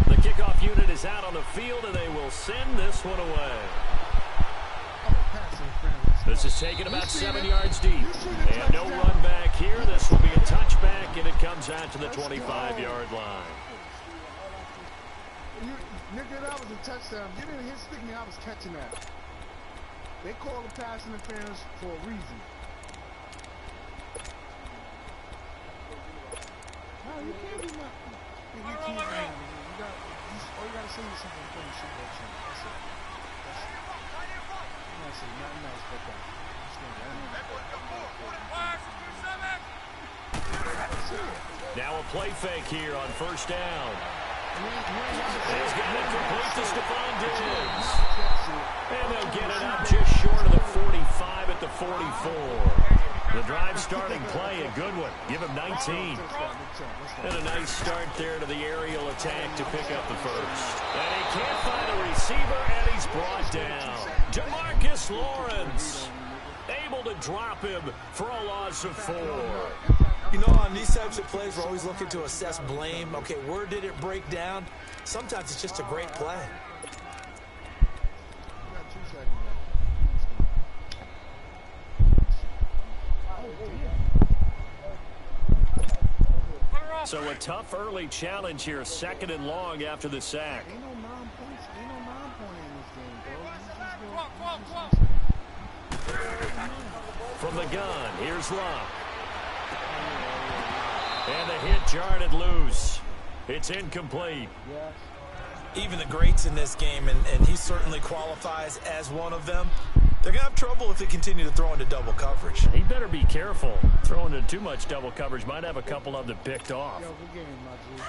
The kickoff unit is out on the field, and they will send this one away. This is taken about 7 yards deep. And no run back here. This will be a touchback, and it comes out to the 25-yard line. Nigga, that was a touchdown. Get in here, stick me. I was catching that. They call the pass interference for a reason. No, you can't do nothing. You can't do nothing. All you gotta say is something before you shoot that shit. That's it. That's it. I'm not saying nothing else but that. Now a play fake here on first down. He's got it complete to Stephon Diggs. And they'll get it up just short of the 45 at the 44. The drive starting play, a good one. Give him 19. And a nice start there to the aerial attack to pick up the first. And he can't find a receiver, and he's brought down. Demarcus Lawrence able to drop him for a loss of 4. You know, on these types of plays, we're always looking to assess blame. Okay, where did it break down? Sometimes it's just a great play. So a tough early challenge here, 2nd and long after the sack. Ain't no 9 points. Ain't no 9 point in this game, bro. From the gun, here's Luck. And the hit jarred loose. It's incomplete. Even the greats in this game, and he certainly qualifies as one of them, they're going to have trouble if they continue to throw into double coverage. He better be careful. Throwing into too much double coverage might have a couple of them picked off.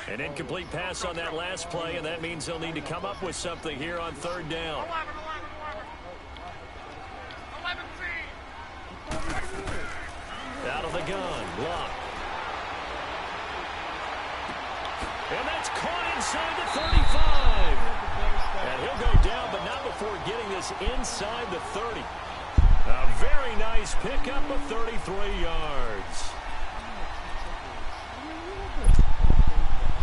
An incomplete pass on that last play, and that means they'll need to come up with something here on 3rd down. Out of the gun, Luck. And that's caught inside the 35. And he'll go down, but not before getting this inside the 30. A very nice pickup of 33 yards.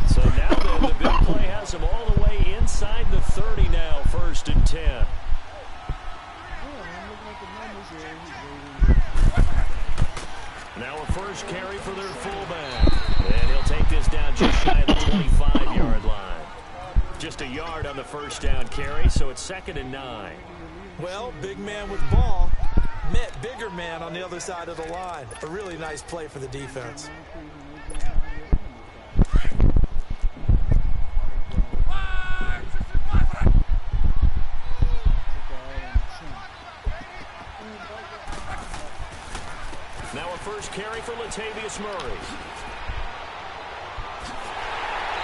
So now the big play has him all the way inside the 30 now, 1st and 10. Now a first carry for their fullback. And he'll take this down just shy of the 25-yard line. Just a yard on the first down carry, so it's 2nd and 9. Well, big man with ball met bigger man on the other side of the line. A really nice play for the defense. Now a first carry for Latavius Murray.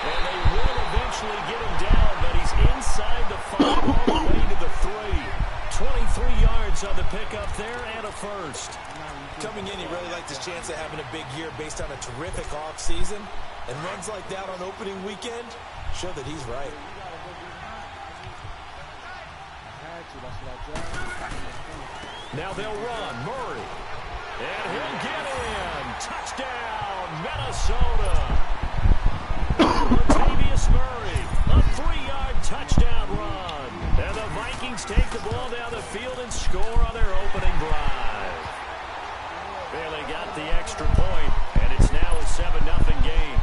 And they will eventually get him down, but he's inside the 5 all the way to the 3. 23 yards on the pickup there and a first. Coming in, he really liked his chance of having a big year based on a terrific offseason. And runs like that on opening weekend show that he's right. Now they'll run. Murray. And he'll get in. Touchdown, Minnesota. Latavius Murray, a 3-yard touchdown run. And the Vikings take the ball down the field and score on their opening drive. Barely got the extra point, and it's now a 7-0 game.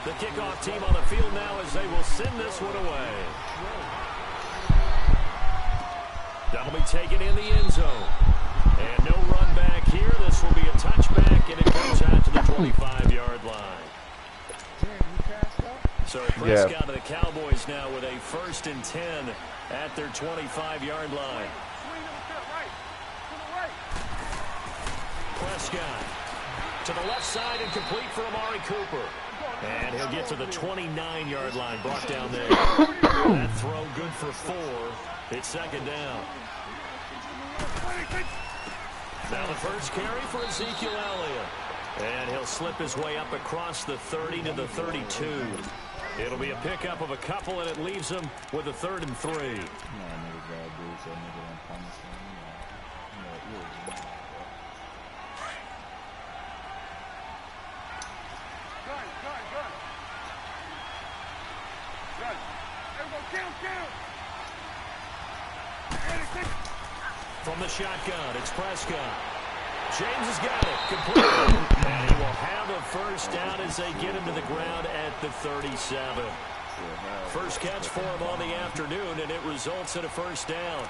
The kickoff team on the field now as they will send this one away. That'll be taken in the end zone. And no run back here. This will be a touchback, and it goes out to the 25-yard line. So Prescott to the Cowboys now with a 1st and 10 at their 25-yard line. Prescott to the left side and complete for Amari Cooper. And he'll get to the 29-yard line, brought down there. That throw good for 4. It's 2nd down. Now the first carry for Ezekiel Elliott. And he'll slip his way up across the 30 to the 32. It'll be a pickup of a couple, and it leaves them with a 3rd and 3. You know, nigga bad dude, so nigga don't punish him. You know, From the shotgun, it's Prescott. James has got it. Complete. And he will have a first down as they get him to the ground at the 37. First catch for him on the afternoon, and it results in a first down.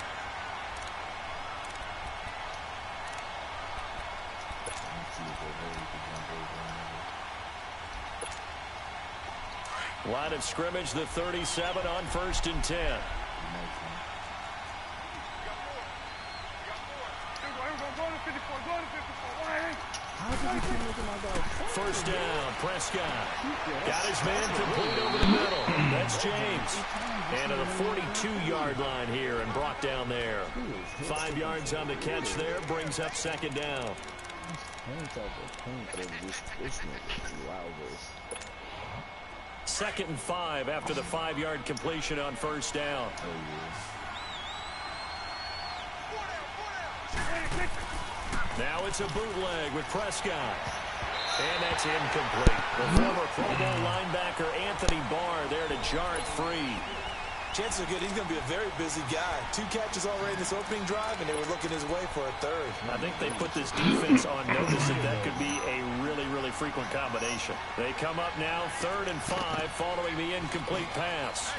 Line of scrimmage, the 37 on 1st and 10. First down, Prescott. Got his man complete over the middle. That's James. And to the 42-yard line here and brought down there. 5 yards on the catch there, brings up 2nd down. 2nd and 5 after the 5-yard completion on 1st down. Now it's a bootleg with Prescott. And that's incomplete. The former Pro Bowl linebacker Anthony Barr there to jar it free. Chances are good he's going to be a very busy guy. 2 catches already in this opening drive, and they were looking his way for a 3rd. I think they put this defense on notice that could be a really, really frequent combination. They come up now 3rd and 5 following the incomplete pass.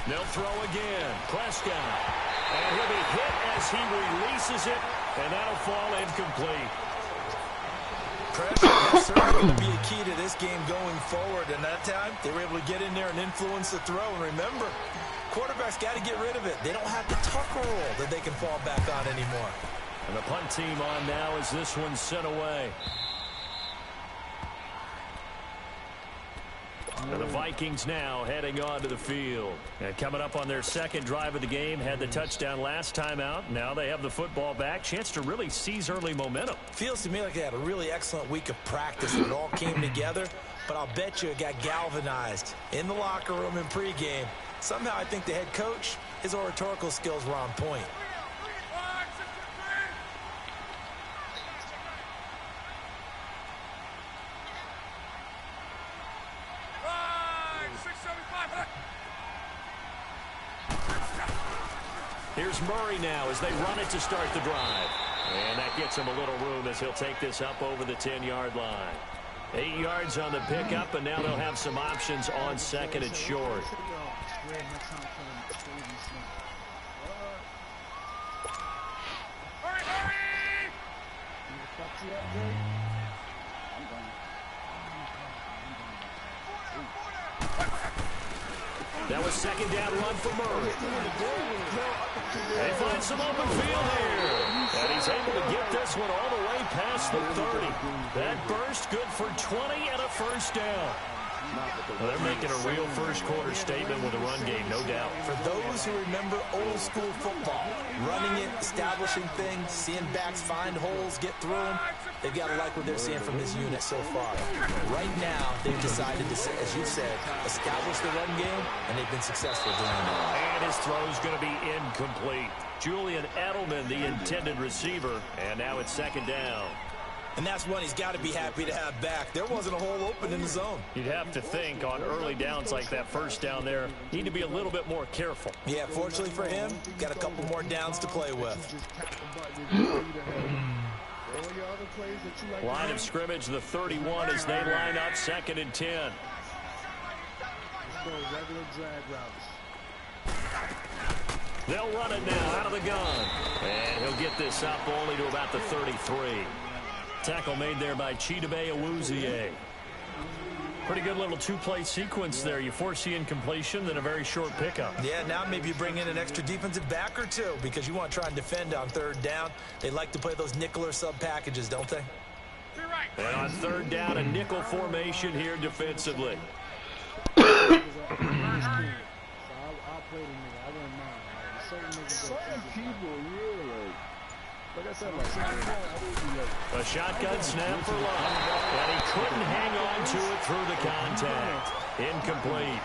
They'll throw again. Prescott. And he'll be hit as he releases it, and that'll fall incomplete. Pressure is certainly going to be a key to this game going forward. And that time, they were able to get in there and influence the throw. And remember, quarterbacks got to get rid of it. They don't have the tucker roll that they can fall back on anymore. And the punt team on now as this one's sent away. And the Vikings now heading onto the field. And coming up on their 2nd drive of the game, had the touchdown last time out. Now they have the football back. Chance to really seize early momentum. Feels to me like they had a really excellent week of practice. It all came together. But I'll bet you it got galvanized in the locker room in pregame. Somehow I think the head coach, his oratorical skills were on point. Here's Murray now as they run it to start the drive. And that gets him a little room as he'll take this up over the 10-yard line. 8 yards on the pickup, and now they'll have some options on 2nd and short. That was 2nd down run for Murray. They find some open field here. And he's able to get this one all the way past the 30. That burst good for 20 and a first down. Well, they're making a real first-quarter statement with a run game, no doubt. For those who remember old-school football, running it, establishing things, seeing backs find holes, get through them, they've got to like what they're seeing from this unit so far. Right now, they've decided to, as you said, establish the run game, and they've been successful doing that. And his throw's going to be incomplete. Julian Edelman, the intended receiver, and now it's 2nd down. And that's one he's got to be happy to have back. There wasn't a hole open in the zone. You'd have to think on early downs like that first down there, need to be a little bit more careful. Yeah, fortunately for him, got a couple more downs to play with. Line of scrimmage, the 31 as they line up 2nd and 10. They'll run it now out of the gun. And he'll get this up only to about the 33. Tackle made there by Chidobe Awuzie. Pretty good little 2-play sequence there. You force the incompletion, then a very short pickup. Yeah, now maybe you bring in an extra defensive back or two because you want to try and defend on 3rd down. They like to play those nickel or sub packages, don't they? And on 3rd down, a nickel formation here defensively. certain people, like I said, like a shotgun snap for Love, and he couldn't hang on to it through the contact. Incomplete.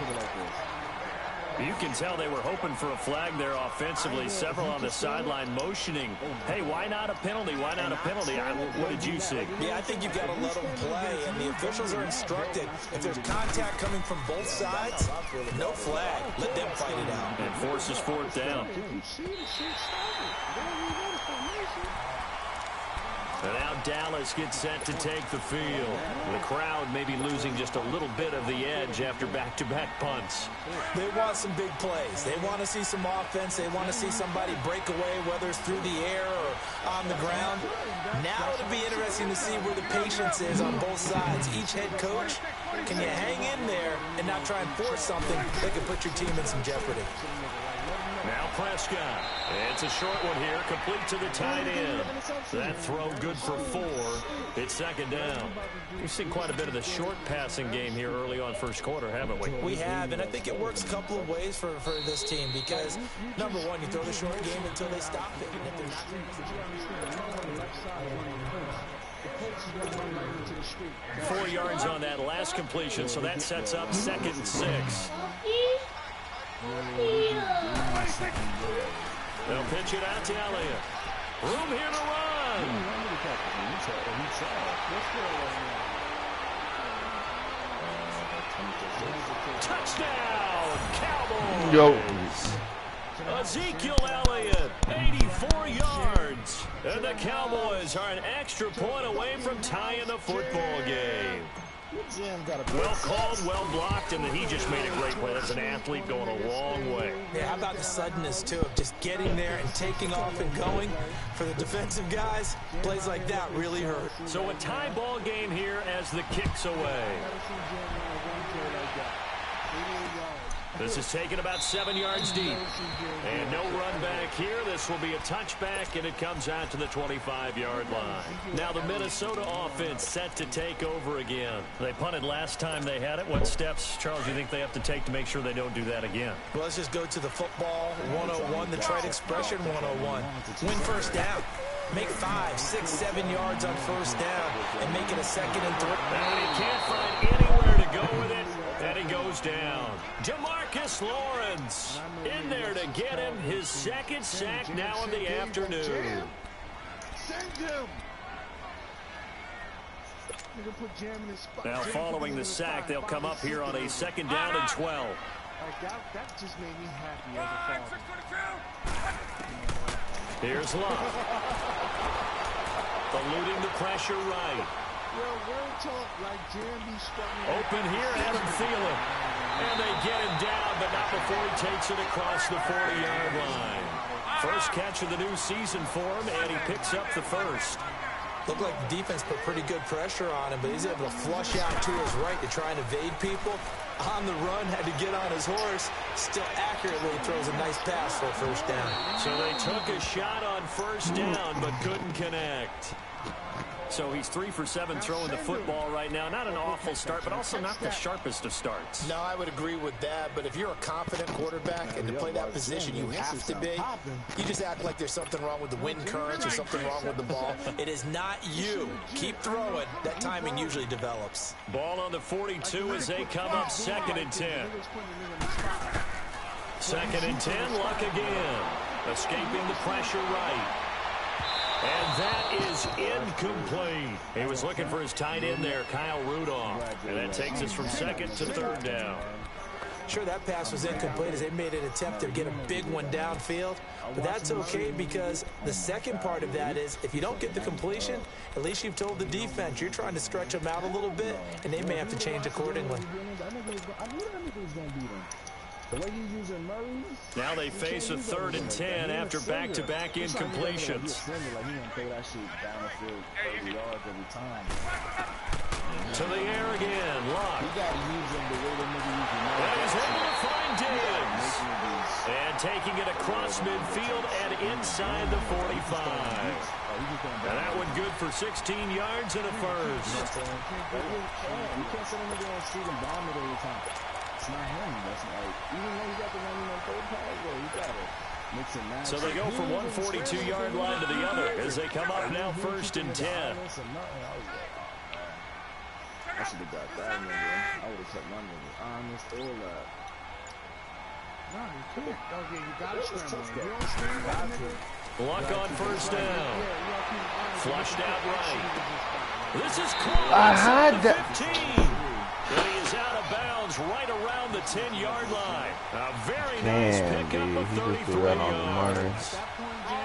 You can tell they were hoping for a flag there offensively. Several on the sideline motioning, hey, why not a penalty? Why not a penalty? What did you see? Yeah, I think you've got to let them play, and the officials are instructed. If there's contact coming from both sides, no flag. Let them fight it out. And forces fourth down. And now Dallas gets set to take the field. The crowd may be losing just a little bit of the edge after back-to-back punts. They want some big plays. They want to see some offense. They want to see somebody break away, whether it's through the air or on the ground. Now it'll be interesting to see where the patience is on both sides. Each head coach, can you hang in there and not try and force something that could put your team in some jeopardy? Now Prescott. It's a short one here, complete to the tight end. That throw good for 4. It's second down. We've seen quite a bit of the short passing game here early on first quarter, haven't we? We have, and I think it works a couple of ways for this team because, number one, you throw the short game until they stop it. And if they're not 4 yards on that last completion, so that sets up 2nd and 6. They'll pitch it out to Elliott. Room here to run. Touchdown, Cowboys. Ezekiel Elliott, 84 yards. And the Cowboys are an extra point away from tying the football game. Well called, well blocked, and then he just made a great play. That's an athlete going a long way. Yeah, how about the suddenness, too, of just getting there and taking off and going? For the defensive guys, plays like that really hurt. So a tie ball game here as the kick's away. This is taken about 7 yards deep. And no run back here. This will be a touchback, and it comes out to the 25-yard line. Now the Minnesota offense set to take over again. They punted last time they had it. What steps, Charles, do you think they have to take to make sure they don't do that again? Well, let's just go to the football 101, the trade expression 101. Win first down. Make 5, 6, 7 yards on first down and make it a 2nd and 3. And he can't find anywhere to go with it. And he goes down. Demarcus Lawrence in there to get him his 2nd sack now in the afternoon. Now following the sack, they'll come up here on a 2nd down and 12. That just made me happy as a father. Here's Love. Eluding the pressure right. Open here, Adam Thielen. And they get him down, but not before he takes it across the 40-yard line. First catch of the new season for him, and he picks up the first. Looked like the defense put pretty good pressure on him, but he's able to flush out to his right to try and evade people. On the run, had to get on his horse. Still accurately throws a nice pass for a first down. So they took a shot on first down, but couldn't connect. So he's 3 for 7 throwing the football right now. Not an awful start, but also not the sharpest of starts. No, I would agree with that. But if you're a confident quarterback and to play that position you have to be, you just act like there's something wrong with the wind currents or something wrong with the ball. It is not you. Keep throwing. That timing usually develops. Ball on the 42 as they come up 2nd and 10. 2nd and 10, Luck again. Escaping the pressure right. And that is incomplete. He was looking for his tight end there, Kyle Rudolph. And that takes us from 2nd to 3rd down. Sure, that pass was incomplete as they made an attempt to get a big one downfield. But that's okay because the second part of that is if you don't get the completion, at least you've told the defense you're trying to stretch them out a little bit, and they may have to change accordingly. Now they face a 3rd and 10 after back-to-back incompletions. To the air again, Luck. And he's able to find Diggs. And taking it across midfield and inside the 45. And that one good for 16 yards and a first. You can't send him on street and bomb it every time. It's not him. That's like, even though he got the 1 third pass, well, he got it. So they go from one 42-yard line to the other as they come up now 1st and 10. I should have got that nigga. I would have kept my nigga honest or that. No, you can't. Okay, you got to scramble. You don't scramble. Luck on 1st down. Flushed out right. This is close. I had that. 15. And he is out of bounds right around the 10-yard line. A very nice pickup of 33 yards.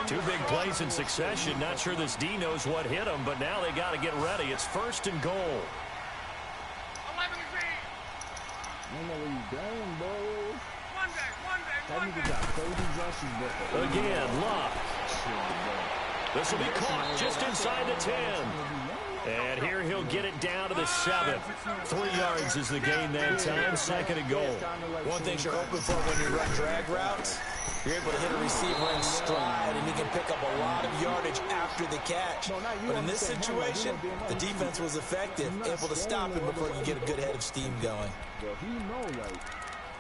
2 big plays in succession. Not sure this D knows what hit him, but now they got to get ready. It's 1st and goal. Again, Luck. This will be caught just inside the 10. And here he'll get it down to the 7. 3 yards is the gain that time. 2nd and goal. One thing you're hoping for when you run drag routes, you're able to hit a receiver in stride, and he can pick up a lot of yardage after the catch. But in this situation, the defense was effective, able to stop him before he could get a good head of steam going. Bro, he know, like,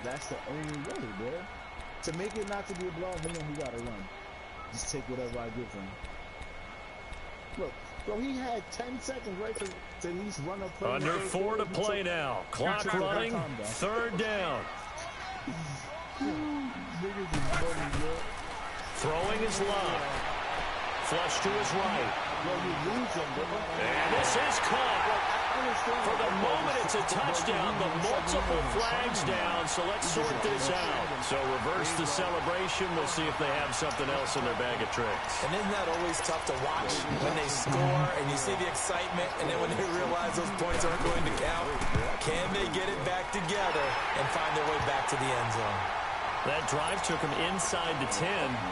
that's the only way, bro. To make it not to be a blowout, he got to run. Just take whatever I give him. Look, bro, he had 10 seconds, right, to at least run a play. Under 4 to play now. Clock running. 3rd down. Throwing his line. Flush to his right. And this is caught. For the moment, it's a touchdown, but multiple flags down, so let's sort this out. So reverse the celebration. We'll see if they have something else in their bag of tricks. And isn't that always tough to watch when they score and you see the excitement, and then when they realize those points aren't going to count? Can they get it back together and find their way back to the end zone? That drive took him inside the 10.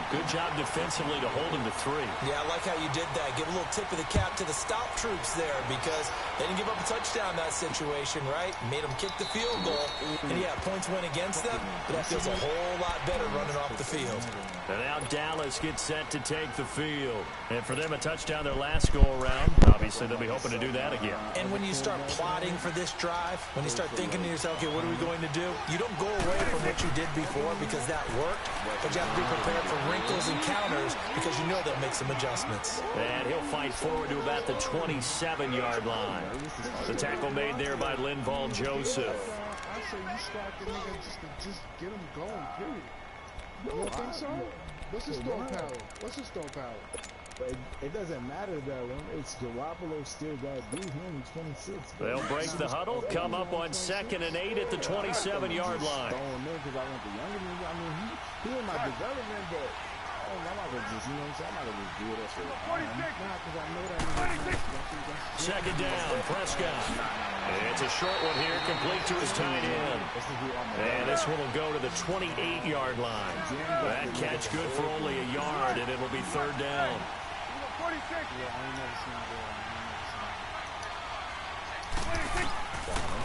Good job defensively to hold him to 3. Yeah, I like how you did that. Give a little tip of the cap to the stop troops there because they didn't give up a touchdown in that situation, right? Made them kick the field goal. And, yeah, points went against them, but that feels a whole lot better running off the field. And now Dallas gets set to take the field. And for them, a touchdown their last go-around. Obviously, they'll be hoping to do that again. And when you start plotting for this drive, when you start thinking to yourself, okay, what are we going to do? You don't go away from what you did before because that worked, but you have to be prepared for wrinkles and counters because you know they'll make some adjustments. And he'll fight forward to about the 27-yard line. The tackle made there by Linval Joseph. I say you start the nigga just get him going, period. You don't think so? What's his star power? What's his star power? But it doesn't matter that one. It's Garoppolo still got to do him 26. They'll break the huddle, come up on 2nd and 8 at the 27-yard line. He in my development, but I'm not going to just, you know what I'm saying? I'm not going to just do it that shit. Because I know that. 2nd down, Prescott. It's a short one here, complete to his tight end. And this one will go to the 28-yard line. That catch good for only a yard, and it'll be 3rd down.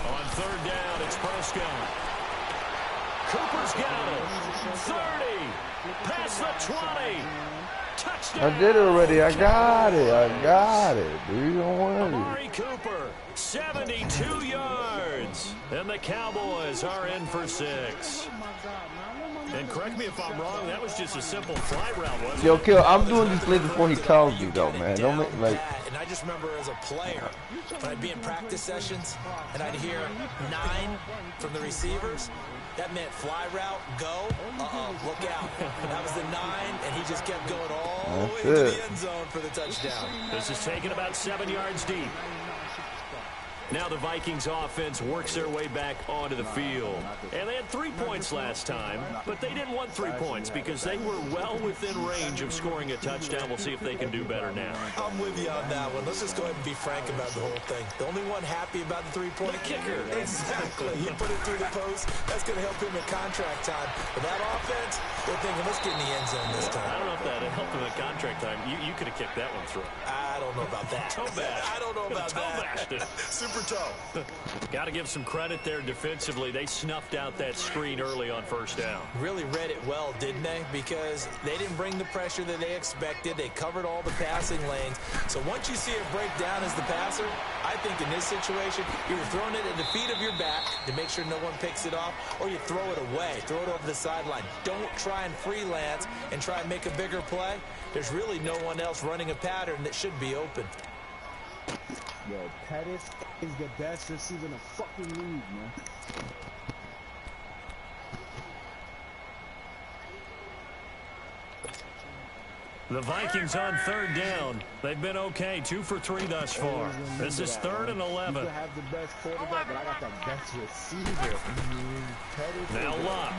On 3rd down, it's Prescott. Cooper's got it. 30. Past the 20. Touchdown. I did it already. I got it. Dude, don't worry. Amari Cooper, 72 yards. And the Cowboys are in for 6. And correct me if I'm wrong, that was just a simple fly route, wasn't it? Yo, Kill, I'm doing these plays before he tells me, though, man. Don't make, like... And I just remember as a player, when I'd be in practice sessions, and I'd hear 9 from the receivers, that meant fly route, go, look out. That was the 9, and he just kept going all the way to the end zone for the touchdown. This is taken about 7 yards deep. Now the Vikings offense works their way back onto the field. And they had 3 points last time, but they didn't want 3 points because they were well within range of scoring a touchdown. We'll see if they can do better now. I'm with you on that one. Let's just go ahead and be frank about the whole thing. The only one happy about the 3-point kicker. Exactly. He put it through the post. That's going to help him in contract time. But that offense, they're thinking, let's get in the end zone this time. I don't know if that helped him in that contract time, you could have kicked that one through. I don't know about that. Toe bash. I don't know about that. Super toe. Got to give some credit there defensively. They snuffed out that screen early on first down. Really read it well, didn't they? Because they didn't bring the pressure that they expected. They covered all the passing lanes. So once you see it break down as the passer, I think in this situation, you're throwing it at the feet of your back to make sure no one picks it off, or you throw it away, throw it over the sideline. Don't try and freelance and try and make a bigger play. There's really no one else running a pattern that should be open. Yo, Pettis is the best receiver in the fucking league, man. The Vikings on third down. They've been okay, 2 for 3 thus far. This is 3rd and 11. You can have the best quarterback, but I got the best receiver. Now Luck,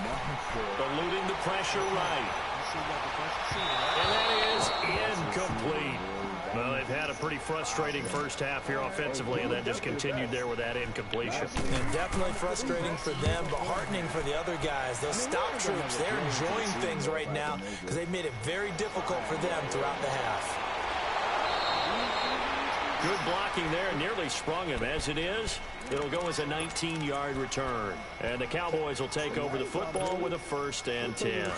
eluding the pressure right. And that is incomplete. Well, they've had a pretty frustrating first half here offensively, and that just continued there with that incompletion. And definitely frustrating for them, but heartening for the other guys. Those stop troops, they're enjoying things right now because they've made it very difficult for them throughout the half. Good blocking there, nearly sprung him. As it is, it'll go as a 19-yard return. And the Cowboys will take over the football with a 1st and 10.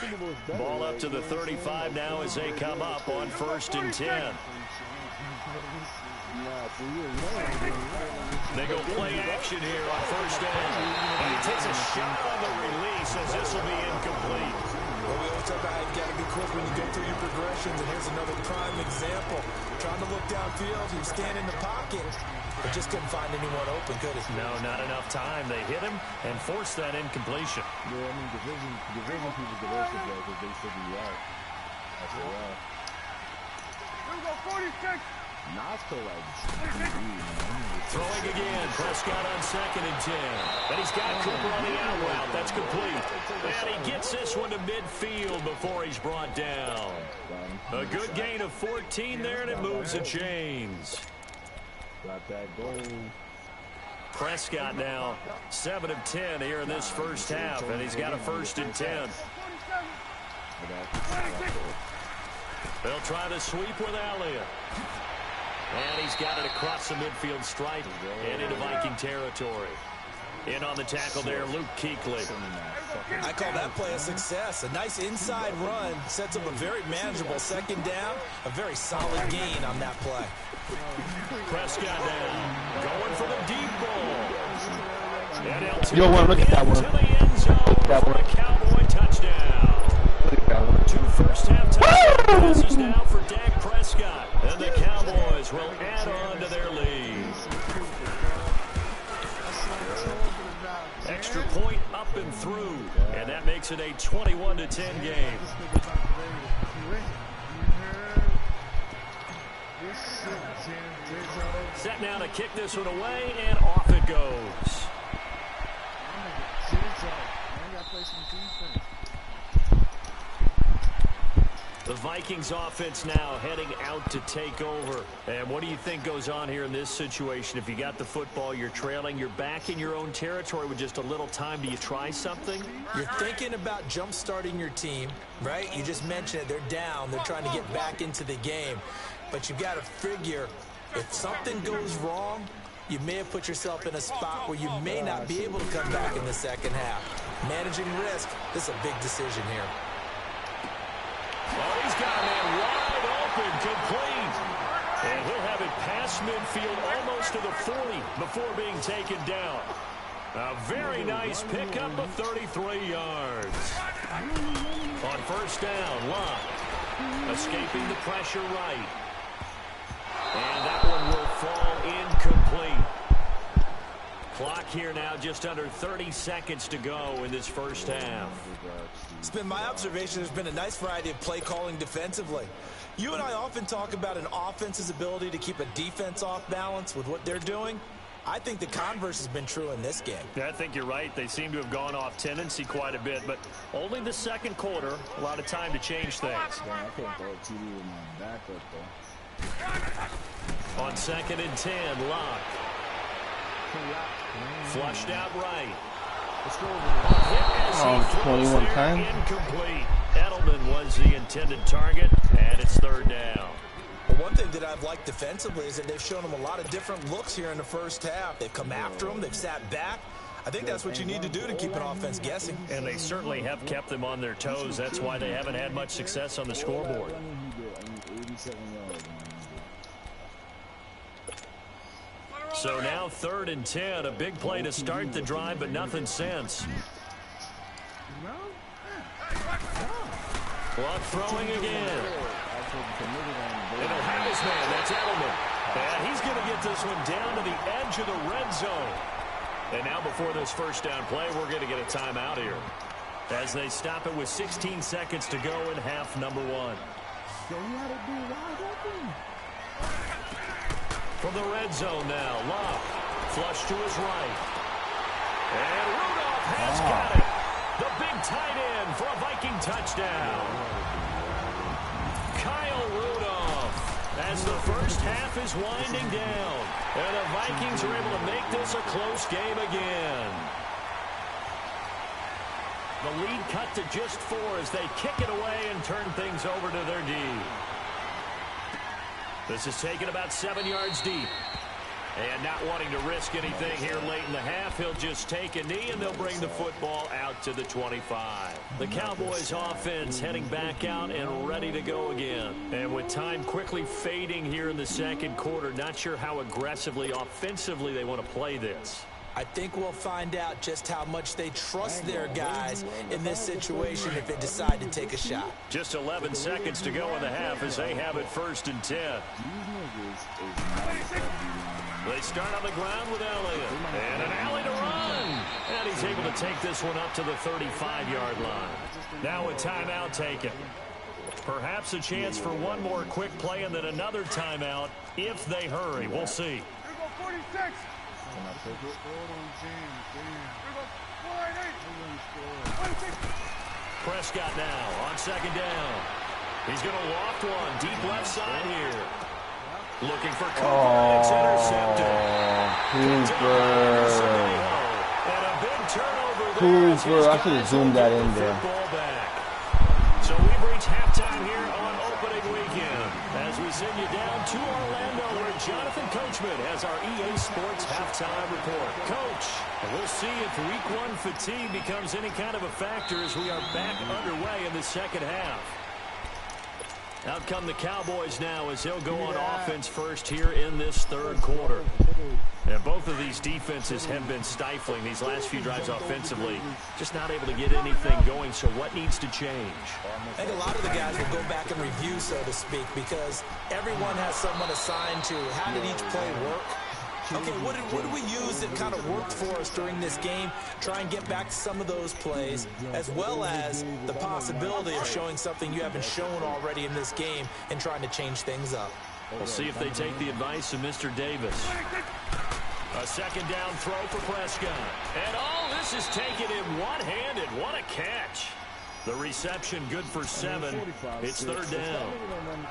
Ball up to the 35 now as they come up on 1st and 10. They go play action here on 1st down. And he takes a shot on the release as this will be incomplete. Well, we always talk about how you've got to be quick when you go through your progressions, and here's another prime example. Trying to look downfield, he was standing in the pocket, but just couldn't find anyone open, could he? No, not enough time. They hit him and forced that incompletion. Yeah, I mean, division people get worse because they figure you out. That's a lot. Here we go, 46. Throwing again, Prescott on 2nd and 10. And he's got Cooper on the out route. That's complete. And he gets this one to midfield before he's brought down. A good gain of 14 there, and it moves the chains. Got that goal. Prescott now 7 of 10 here in this first half, and he's got a 1st and 10. They'll try the sweep with Elliott. And he's got it across the midfield stripe and into Viking territory. In on the tackle there, Luke Kuechly. I call that play a success. A nice inside run sets up a very manageable 2nd down. A very solid gain on that play. Prescott now going for the deep ball. And Yo, look at that one. To the end zone for a Cowboy touchdown. 2 first-half touchdowns. This is now for Dak Prescott. And the Cowboys will add on to their lead. Extra point up and through. And that makes it a 21-10 game. Set now to kick this one away, and off it goes. The Vikings offense now heading out to take over. And what do you think goes on here in this situation? If you got the football, you're trailing, you're back in your own territory with just a little time. Do you try something? You're thinking about jump-starting your team, right? You just mentioned it. They're down. They're trying to get back into the game. But you've got to figure if something goes wrong, you may have put yourself in a spot where you may not be able to come back in the second half. Managing risk, this is a big decision here. Oh, he's got a man wide open, complete. And he'll have it past midfield almost to the 40 before being taken down. A very nice pickup of 33 yards. On 1st down, Luck escaping the pressure right. And that one will fall incomplete. Clock here now just under 30 seconds to go in this first half. It's been my observation there's been a nice variety of play calling defensively. You and I often talk about an offense's ability to keep a defense off balance with what they're doing. I think the converse has been true in this game. Yeah, I think you're right. They seem to have gone off tendency quite a bit, but only the 2nd quarter, a lot of time to change things. I couldn't throw a TD with my backup, though. On 2nd and 10, Luck. Flushed out right. Oh, 21 times. Incomplete. Edelman was the intended target, and it's third down. Well, one thing that I've liked defensively is that they've shown them a lot of different looks here in the first half. They've come after them. They've sat back. I think that's what you need to do to keep an offense guessing. And they certainly have kept them on their toes. That's why they haven't had much success on the scoreboard. So now 3rd and 10. A big play to start the drive, but nothing since. Clock throwing again. And he'll have his man. That's Edelman. And he's going to get this one down to the edge of the red zone. And now before this first down play, we're going to get a timeout here, as they stop it with 16 seconds to go in half number 1. From the red zone now, Love, flush to his right. And Rudolph has got it. The big tight end for a Viking touchdown. Kyle Rudolph, as the first half is winding down. And the Vikings are able to make this a close game again. The lead cut to just 4 as they kick it away and turn things over to their D. This is taken about 7 yards deep. And not wanting to risk anything here late in the half, he'll just take a knee and they'll bring the football out to the 25. The Cowboys offense heading back out and ready to go again. And with time quickly fading here in the second quarter, not sure how aggressively, offensively they want to play this. I think we'll find out just how much they trust their guys in this situation if they decide to take a shot. Just 11 seconds to go in the half as they have it 1st and 10. They start on the ground with Elliott. And an alley to run. And he's able to take this one up to the 35-yard line. Now a timeout taken. Perhaps a chance for one more quick play and then another timeout if they hurry. We'll see. Here go 46. Prescott now on 2nd down. He's going to loft one deep left side here. Looking for Cooper. It's intercepted. And a big turnover there. I should have zoomed that in there. So we've reached halftime here on opening weekend as we send you down to Orlando where Jonathan Coachman has our EA Sports halftime report. Coach, we'll see if week 1 fatigue becomes any kind of a factor as we are back underway in the second half. Out come the Cowboys now as they'll go on offense first here in this 3rd quarter. And both of these defenses have been stifling these last few drives offensively. Just not able to get anything going, so what needs to change? I think a lot of the guys will go back and review, so to speak, because everyone has someone assigned to how did each play work. Okay, what did we use that kind of worked for us during this game? Try and get back to some of those plays, as well as the possibility of showing something you haven't shown already in this game and trying to change things up. We'll see if they take the advice of Mr. Davis. A 2nd down throw for Prescott. And this is taken in one-handed. What a catch. The reception good for 7. It's 3rd down.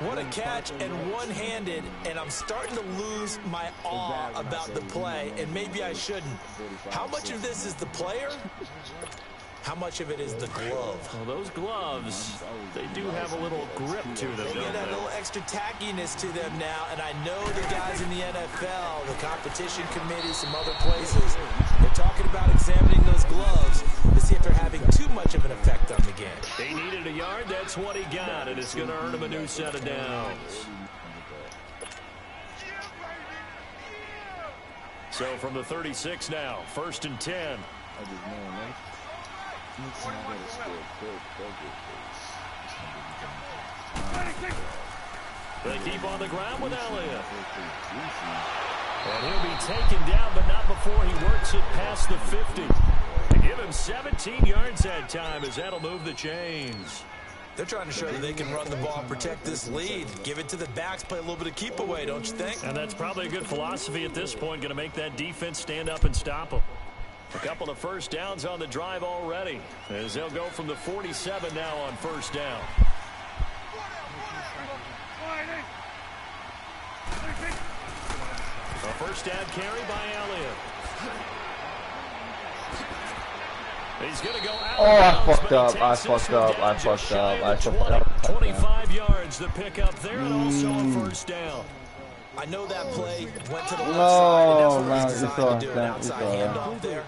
What a catch and one-handed, and I'm starting to lose my awe about the play, and maybe I shouldn't. How much of this is the player? How much of it is the glove? Well, those gloves, they do have a little grip to them, They get a little extra tackiness to them now, and I know the guys in the NFL, the competition committee, some other places, they're talking about examining those gloves to see if they're having too much of an effect on the game. He needed a yard. That's what he got, and it's going to earn him a new set of downs. So from the 36 now, 1st and 10. They keep on the ground with Elliott. And he'll be taken down, but not before he works it past the 50. To give him 17 yards that time as that'll move the chains. They're trying to show that they can run the ball and protect this lead. Give it to the backs, play a little bit of keep away, don't you think? And that's probably a good philosophy at this point, going to make that defense stand up and stop them. A couple of first downs on the drive already as they'll go from the 47 now on 1st down. A 1st down carry by Elliott. He's going to go out. Oh, I fucked up. I fucked up. I fucked up. I fucked up. 25 yards to pick up there, and also a first down. I know that play went to the left side, and that's what man, he's designed to do, an outside handoff there.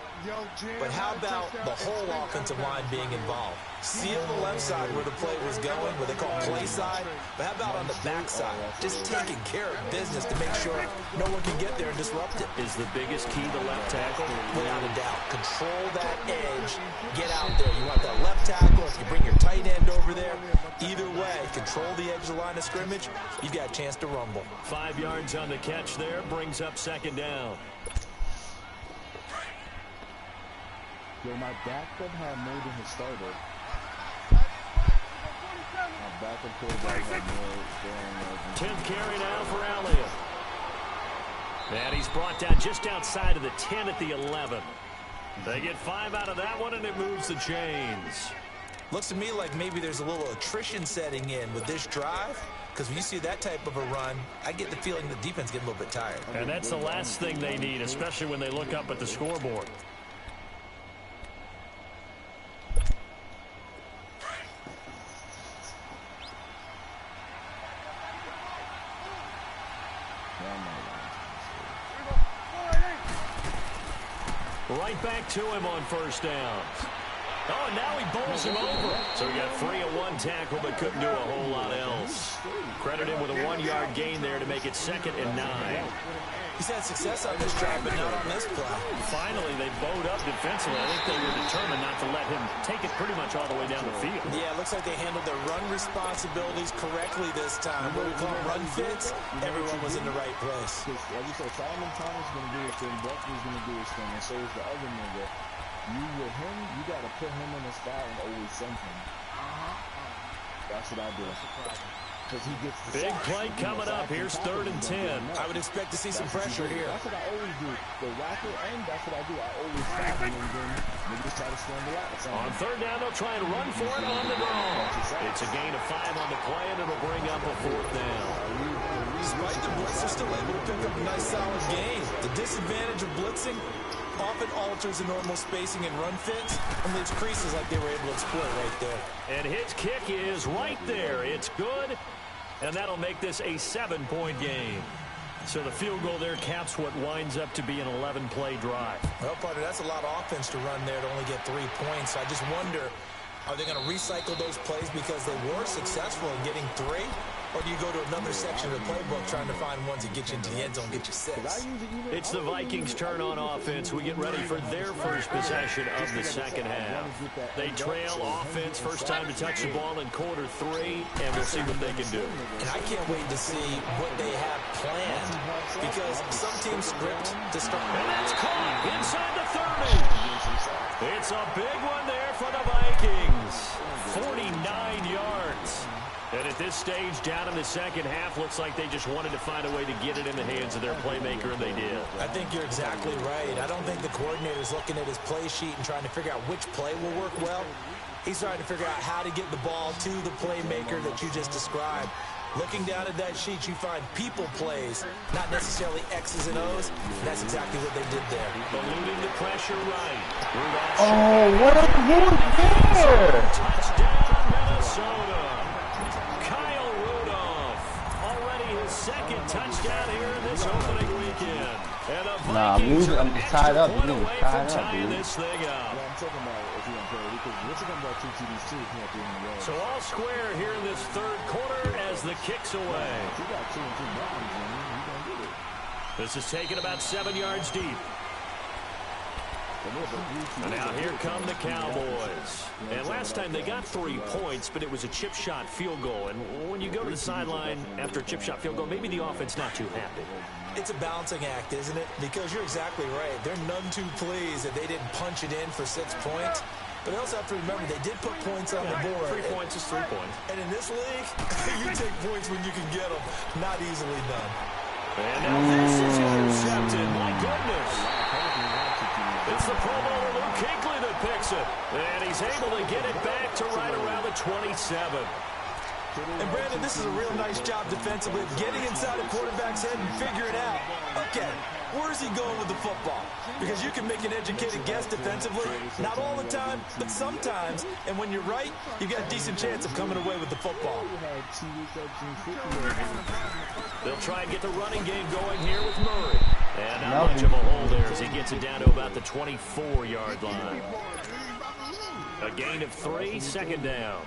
But how about the whole offensive line being involved? Seal the left side where the play was going, what they call play side. But how about on the back side? Just taking care of business to make sure no one can get there and disrupt it. Is the biggest key to left tackle? Without a doubt. Control that edge. Get out there. You want that left tackle. If you bring your tight end over there, either way, control the edge of the line of scrimmage, you've got a chance to rumble. 5 yards on the catch there. Brings up second down. Yo, my backup had more than his starter. My backup quarterback had more than 10th carry now for Elliott. And he's brought down just outside of the 10 at the 11. They get 5 out of that one, and it moves the chains. Looks to me like maybe there's a little attrition setting in with this drive. Because when you see that type of a run, I get the feeling the defense getting a little bit tired. And that's the last thing they need, especially when they look up at the scoreboard. Right back to him on first down. Oh, and now he bowls him over. So he got 3 on 1 tackle, but couldn't do a whole lot else. Credit him with a 1-yard gain there to make it 2nd and 9. He's had success on this drive, but not on this play. Finally, they bowed up defensively. I think they were determined not to let him take it pretty much all the way down the field. Yeah, it looks like they handled their run responsibilities correctly this time. What we call run fits, everyone was in the right place. Like you said, Solomon Thomas is going to do his thing, Buckley's going to do his thing, and so is the other nigga. You with him, you got to put him in the spot and always send him. That's what I do. Because he gets the big play coming up. Here's 3rd and 10. I would expect to see some pressure here. That's what I always do. The racket end, that's what I do. I always stop him and then maybe just try to slam the lot. On 3rd down, they'll try and run for it on the draw. It's a gain of 5 on the play, and it'll bring up a 4th down. Despite the blitz, they're still able to pick up a nice solid gain. The disadvantage of blitzing often alters the normal spacing and run fits and leaves creases like they were able to exploit right there. And his kick is right there. It's good, and that'll make this a 7-point game. So the field goal there caps what winds up to be an 11-play drive. Well, partner, that's a lot of offense to run there to only get 3 points. I just wonder, are they going to recycle those plays because they were successful in getting 3? Or do you go to another section of the playbook trying to find ones that get you into the end zone, get you 6? It's the Vikings' turn on offense. We get ready for their first possession of the second half. They trail offense, first time to touch the ball in quarter 3, and we'll see what they can do. And I can't wait to see what they have planned, because some teams script to start. And that's caught inside the 30. It's a big one there for the Vikings. 49 yards. And at this stage, down in the second half, looks like they just wanted to find a way to get it in the hands of their playmaker, and they did. I think you're exactly right. I don't think the coordinator's looking at his play sheet and trying to figure out which play will work well. He's trying to figure out how to get the ball to the playmaker that you just described. Looking down at that sheet, you find people plays, not necessarily X's and O's. And that's exactly what they did there. Eluding the pressure right. Oh, what a good there! Touchdown, Minnesota. Kyle Rudolph, already his 2nd touchdown here in this opening weekend. And the Vikings I'm tied up, dude. tying this thing up. Yeah, I'm talking about if you don't play, because what's it going to be 2 TDs too? He can't do anything. So all square here in this 3rd quarter as the kick's away. He got 2 and 2 bombs, and he's going to get it. This is taken about 7 yards deep. And now here come the Cowboys. And last time they got 3 points, but it was a chip shot field goal. And when you go to the sideline after a chip shot field goal, maybe the offense not too happy. It's a balancing act, isn't it? Because you're exactly right. They're none too pleased that they didn't punch it in for 6 points. But they also have to remember they did put points on the board. 3 points is 3 points. And in this league, you take points when you can get them. Not easily done. And now this is intercepted. My goodness. It's the Pro Bowler Luke Kuechly that picks it. And he's able to get it back to right around the 27. And Brandon, this is a real nice job defensively of getting inside a quarterback's head and figuring out, okay, where's he going with the football? Because you can make an educated guess defensively, not all the time, but sometimes. And when you're right, you've got a decent chance of coming away with the football. They'll try and get the running game going here with Murray. And not much of a hole there as he gets it down to about the 24-yard line. A gain of 3, second down.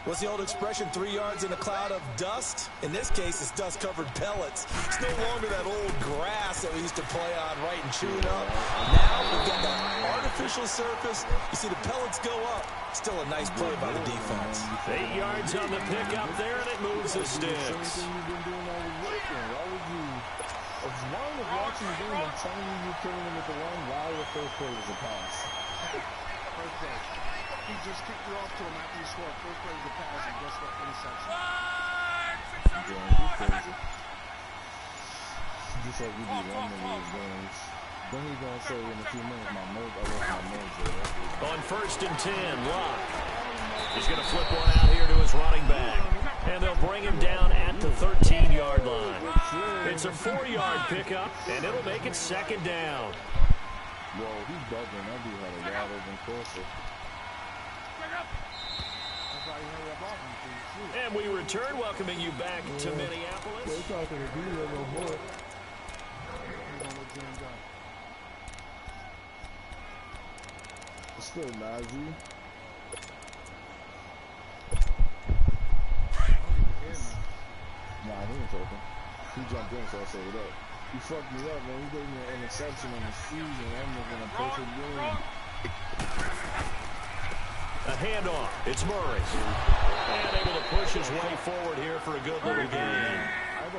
What's the old expression, 3 yards in a cloud of dust? In this case, it's dust-covered pellets. It's no longer that old grass that we used to play on, right, and chew it up. Now we've got that artificial surface. You see the pellets go up. Still a nice play by the defense. 8 yards on the pickup there, and it moves the sticks. As long as watching the game, I'm telling you, you're killing him with the run while the first play is a pass. First play. He just kicked you off to him after you scored. First play was a pass, and guess what? Interception. You're crazy. Just like we do one of these games. Then he's going to say in a few minutes, my mojo, I lost my mojo. On 1st and 10, Locke. He's going to flip one out here to his running back. And they'll bring him down at the 13-yard line. It's a 4-yard pickup, and it'll make it second down. Whoa, he's bugging. That dude had a wide open closer. And we return, welcoming you back to Minneapolis. They're talking to D no more. It's good, Najee. Nah, he ain't talking. He jumped in, so I said it up. You fucked me up, man. You gave me an interception in the season. I'm looking at a perfect game. A handoff. It's Murray. And able to push his way forward here for a good little gain.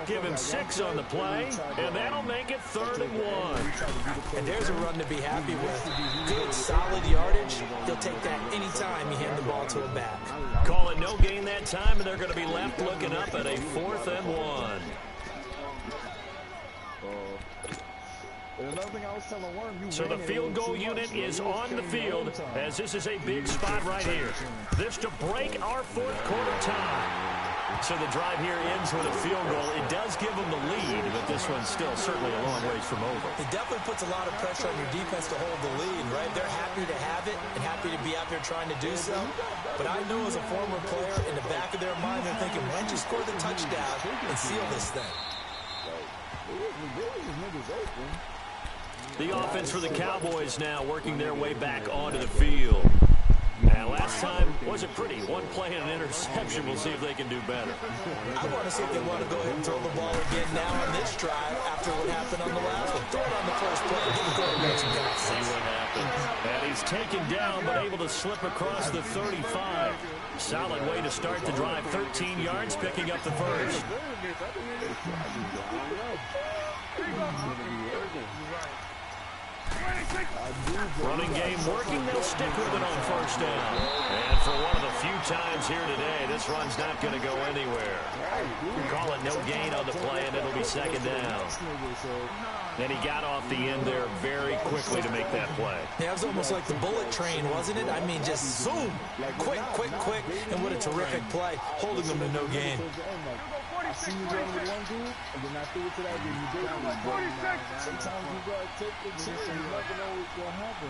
Give him 6 on the play, and that'll make it 3rd and 1. And there's a run to be happy with. Good, solid yardage. He'll take that anytime you hand the ball to a back. Call it no gain that time, and they're going to be left looking up at a 4th and 1. And another thing I was telling Worm, So the field goal unit is on the field, as this is a big spot right here. This to break our 4th quarter tie. So the drive here ends with a field goal. It does give them the lead, but this one's still certainly a long ways from over. It definitely puts a lot of pressure on your defense to hold the lead, right? They're happy to have it and happy to be out there trying to do so. But I know as a former player, in the back of their mind, they're thinking, why don't you score the touchdown and seal this thing? The offense for the Cowboys now working their way back onto the field. Now, last time wasn't pretty. One play and an interception. We'll see if they can do better. I want to see if they want to go ahead and throw the ball again now on this drive after what happened on the last one. Throw it on the first play. Give the quarterback some guys. See what happens. And he's taken down, but able to slip across the 35. Solid way to start the drive. 13 yards, picking up the first. Running game working. They'll stick with it on 1st down. And for one of the few times here today, this run's not going to go anywhere. Call it no gain on the play, and it'll be 2nd down. And he got off the end there very quickly to make that play. Yeah, it was almost like the bullet train, wasn't it? I mean, just zoom. Quick, quick, quick. And what a terrific play, holding them to no gain. I see you running with one dude, and then I threw it to that dude. You did it. Sometimes you gotta take the chance. You never know what's gonna happen.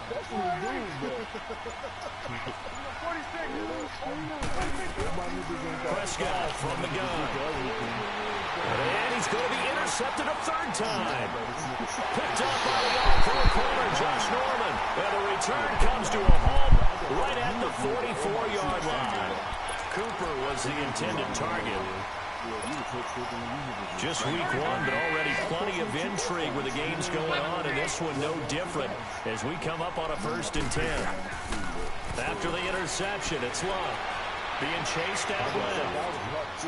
That's what he do, Prescott from the gun. And he's going to be intercepted a 3rd time. Picked up by the all-pro corner, Josh Norman. And the return comes to a halt right at the 44-yard line. Cooper was the intended target. Just week 1, but already plenty of intrigue with the games going on, and this one no different as we come up on a 1st and 10. After the interception, it's Love being chased out left.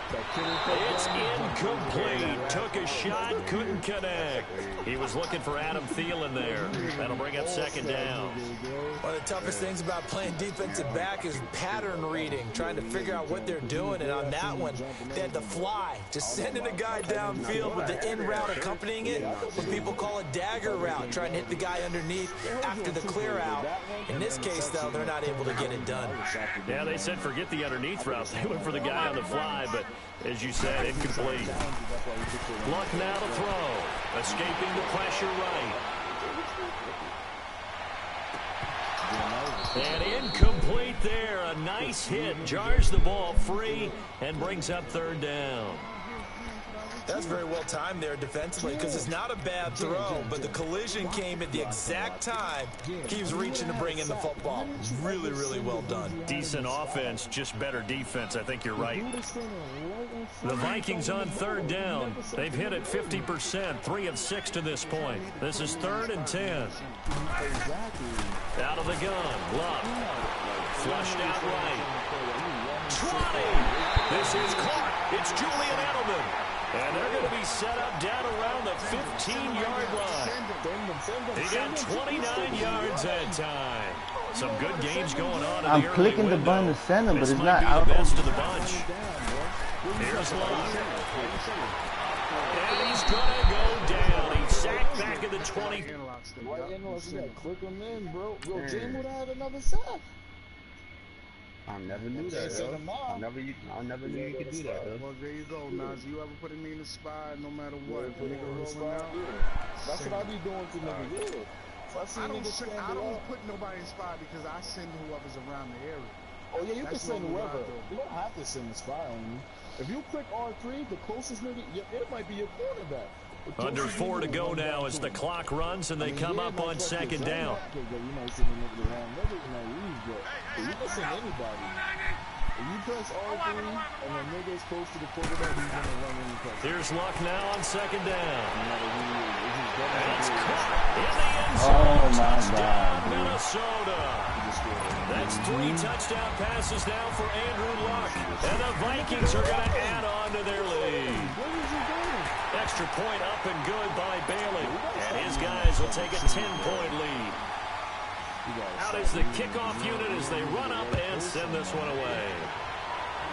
It's incomplete. Took a shot, couldn't connect. He was looking for Adam Thielen there. That'll bring up second down. One of the toughest things about playing defensive back is pattern reading, trying to figure out what they're doing. And on that one, they had to fly, just sending a guy downfield with the in route accompanying it, what people call a dagger route, trying to hit the guy underneath after the clear out. In this case, though, they're not able to get it done. Yeah, they said forget the underneath route. They went for the guy on the fly, but as you said, incomplete. Luck now to throw. Escaping the pressure right. And incomplete there. A nice hit. Jars the ball free and brings up third down. That's very well timed there defensively because it's not a bad throw, but the collision came at the exact time he was reaching to bring in the football. Really, really well done. Decent offense, just better defense. I think you're right. The Vikings on third down. They've hit it 50%, 3 of 6 to this point. This is 3rd and 10. Out of the gun, Luck. Flushed out right. 20. This is caught. It's Julian Edelman. And they're going to be set up down around the 15-yard line. He got 29 yards that time. Some good games going on. I'm clicking the button to send him, but it's not out. out. The best of the bunch. Here's Luck. And he's going to go down. He's sacked back at the 20. Click him in, bro. Yo, Jim would have had another sack. I never knew that, though. I never knew you could do that, though. Well, there you go, Nas. You ever put a nigga in the spy, no matter what. If a nigga rolling out, that's what I be doing to niggas. Yeah. I don't put nobody in spy because I send whoever's around the area. Oh, yeah, you can send whoever. You don't have to send a spy on you. If you click R3, the closest nigga, it might be your quarterback. Under 4 to go now as the clock runs and they come up on second down. You might send the nigga around. You can send anybody. If you press R3 and the nigga is close to the quarterback, he's going to run any pressure. Here's Luck now on second down. And it's caught in the end zone. Oh, my Touchdown, God. Minnesota. That's 3 touchdown passes now for Andrew Luck. And the Vikings are going to add on to their lead. Extra point up and good by Bailey. And his guys will take a 10-point lead. Out is the kickoff unit as they run up and send this one away.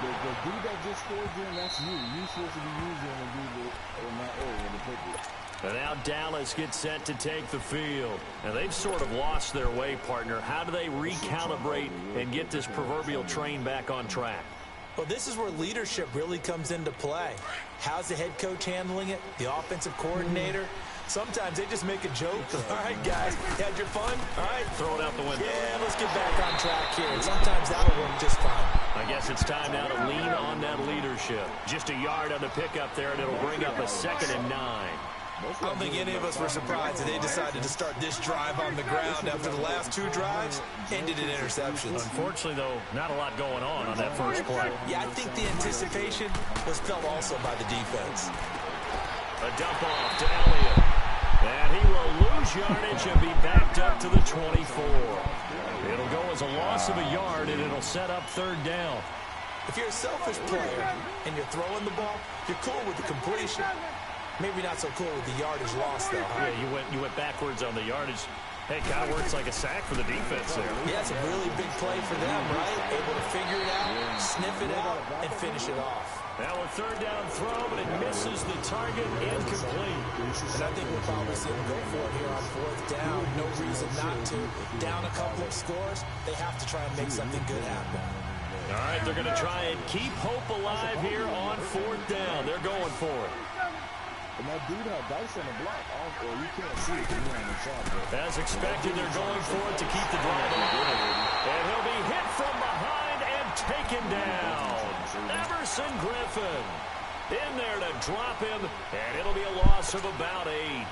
The dude that just scored, Jim, that's you. You're supposed to be using the dude in that area to pick it. And now Dallas gets set to take the field. And they've sort of lost their way, partner. How do they recalibrate and get this proverbial train back on track? Well, this is where leadership really comes into play. How's the head coach handling it? The offensive coordinator? Sometimes they just make a joke. All right, guys, had your fun? All right, throw it out the window. Yeah, let's get back on track here. And sometimes that'll work just fine. I guess it's time now to lean on that leadership. Just a yard on the pickup there, and it'll bring up a 2nd and 9. I don't think any of us were surprised that they decided to start this drive on the ground after the last 2 drives ended in interceptions. Unfortunately, though, not a lot going on that first play. Yeah, I think the anticipation was felt also by the defense. A dump off to Elliott. And he will lose yardage and be backed up to the 24. It'll go as a loss of a yard, and it'll set up 3rd down. If you're a selfish player and you're throwing the ball, you're cool with the completion. Maybe not so cool with the yardage loss, though. Huh? Yeah, you went backwards on the yardage. Hey, kind of works like a sack for the defense there. Yeah, it's a really big play for them, right? Able to figure it out, sniff it out, and finish it off. Now a 3rd down throw, but it misses the target, incomplete. And I think we'll probably see them go for it here on 4th down. No reason not to. Down a couple of scores, they have to try and make something good happen. All right, they're going to try and keep hope alive here on 4th down. They're going for it. And that dude had dice on the block. You can't see it from here on the shot. As expected, they're going for it to keep the drive alive. And he'll be hit from behind and taken down. Everson Griffin in there to drop him, and it'll be a loss of about 8.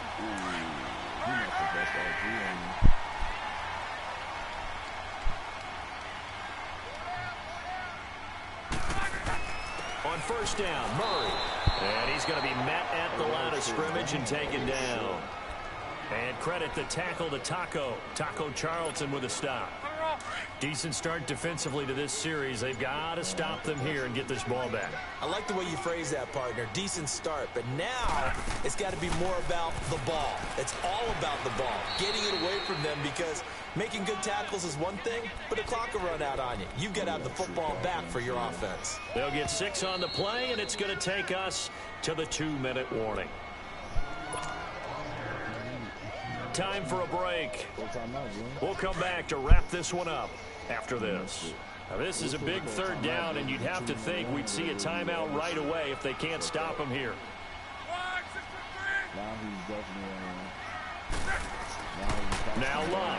On 1st down, Murray. And he's going to be met at the line of scrimmage and taken down. And credit the tackle to Taco Charlton with a stop. Decent start defensively to this series. They've got to stop them here and get this ball back. I like the way you phrase that, partner. Decent start. But now it's got to be more about the ball. It's all about the ball. Getting it away from them, because making good tackles is one thing, but the clock will run out on you. You've got to have the football back for your offense. They'll get 6 on the play, and it's going to take us to the 2-minute warning. Time for a break. We'll come back to wrap this one up after this. Now, this is a big third down, and you'd have to think we'd see a timeout right away if they can't stop him here. Now Luck.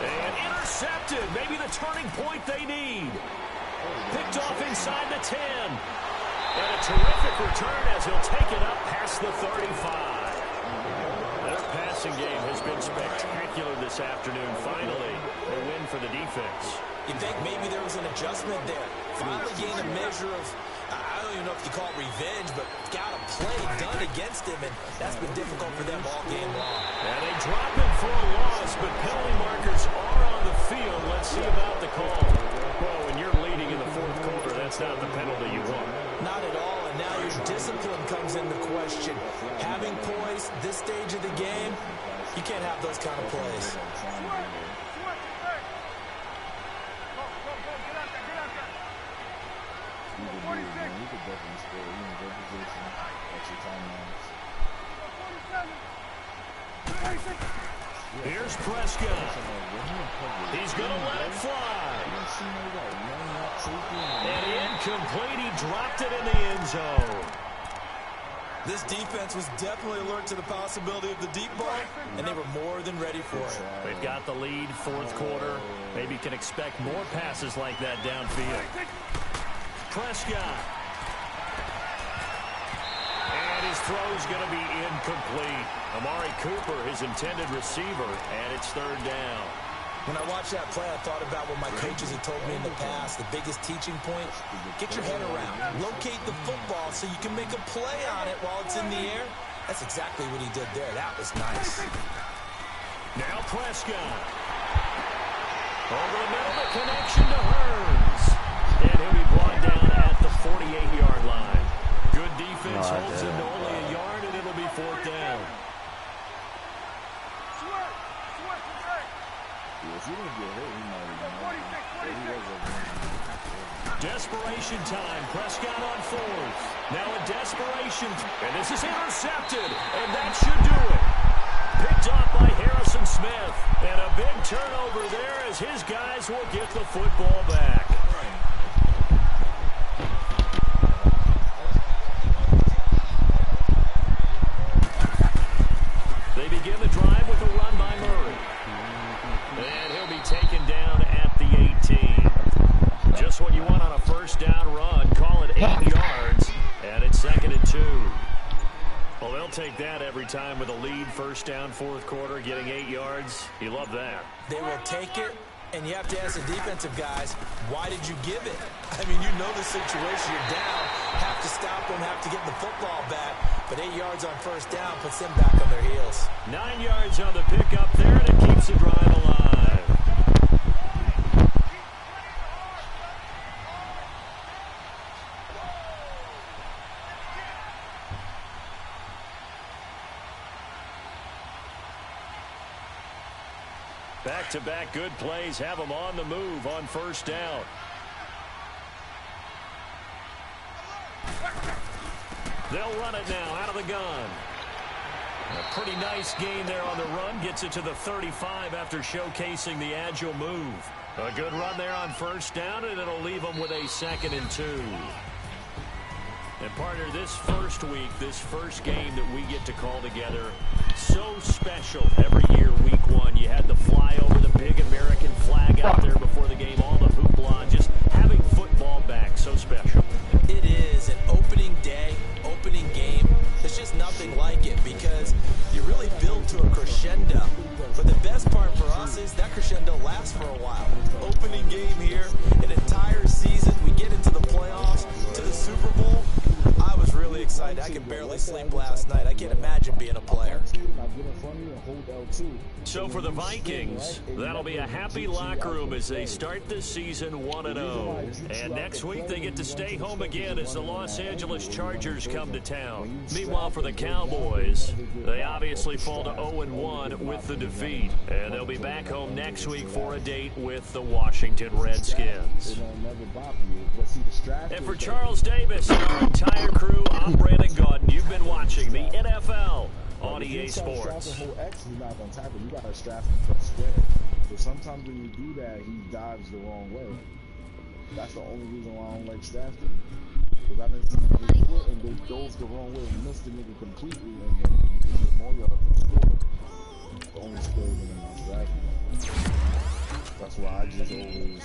And intercepted. Maybe the turning point they need. Picked off inside the 10. And a terrific return as he'll take it up past the 35. Their passing game has been spectacular this afternoon. Finally, a win for the defense. You think maybe there was an adjustment there. Finally gained a measure of, I don't even know if you call it revenge, but got a play done against him, and that's been difficult for them all game long. And they drop him for a loss, but penalty markers are on the field. Let's see about the call. Well, when you're leading in the fourth quarter, that's not the penalty you want. Not at all, and now your discipline comes into question. Having poise this stage of the game, you can't have those kind of plays. Here's Prescott. He's going to let it fly. And incomplete. He dropped it in the end zone. This defense was definitely alert to the possibility of the deep ball, and they were more than ready for it. They've got the lead, fourth quarter. Maybe can expect more passes like that downfield. Prescott. And his throw's going to be incomplete. Amari Cooper, his intended receiver, and it's third down. When I watched that play, I thought about what my coaches had told me in the past. The biggest teaching point, get your head around. Locate the football so you can make a play on it while it's in the air. That's exactly what he did there. That was nice. Now Prescott. Over the middle, the connection to Hearns. And he'll be brought down at the 48-yard line. Good defense holds him to only a yard, and it'll be fourth down. Desperation time. Prescott on fourth. Now a desperation. And this is intercepted. And that should do it. Picked off by Harrison Smith. And a big turnover there as his guys will get the football back. They begin the drive with a run by Murray. And he'll be taken down at the 18. Just what you want on a first down run. Call it 8 yards. And it's 2nd and 2. Well, they'll take that every time with a lead. First down, fourth quarter, getting 8 yards. You love that. They will take it. And you have to ask the defensive guys, why did you give it? I mean, you know the situation. You're down. Have to stop them. Have to get the football back. But 8 yards on first down puts them back on their heels. 9 yards on the pickup there, and it keeps the drive alive. Back-to-back good plays have them on the move on first down. They'll run it now out of the gun. A pretty nice gain there on the run. Gets it to the 35 after showcasing the agile move. A good run there on first down, and it'll leave them with a 2nd and 2. And partner, this first week, this first game that we get to call together, so special every year, week 1. You had the flyover, the big American flag out there before the game, all the hoopla, just having football back, so special. It is an opening day, opening game. There's just nothing like it because you really build to a crescendo. But the best part for us is that crescendo lasts for a while. Opening game here, an entire season. We get into the playoffs, to the Super Bowl. I was really excited. I could barely sleep last night. I can't imagine being a player. Now get in front of you and hold L2. So for the Vikings, that'll be a happy locker room as they start this season 1-0. And next week they get to stay home again as the Los Angeles Chargers come to town. Meanwhile for the Cowboys, they obviously fall to 0-1 with the defeat. And they'll be back home next week for a date with the Washington Redskins. And for Charles Davis and our entire crew, I'm Brandon Gaudin. You've been watching the NFL on EA Sports. The whole X, he's not going to tackle. You got to strap him for the square. So sometimes when you do that, he dives the wrong way. That's the only reason why I don't like Stafford. Because I didn't see him get foot and they dove the wrong way and missed the nigga completely, and then he could get more yards and score. The only score in my Stafford. That's why I just always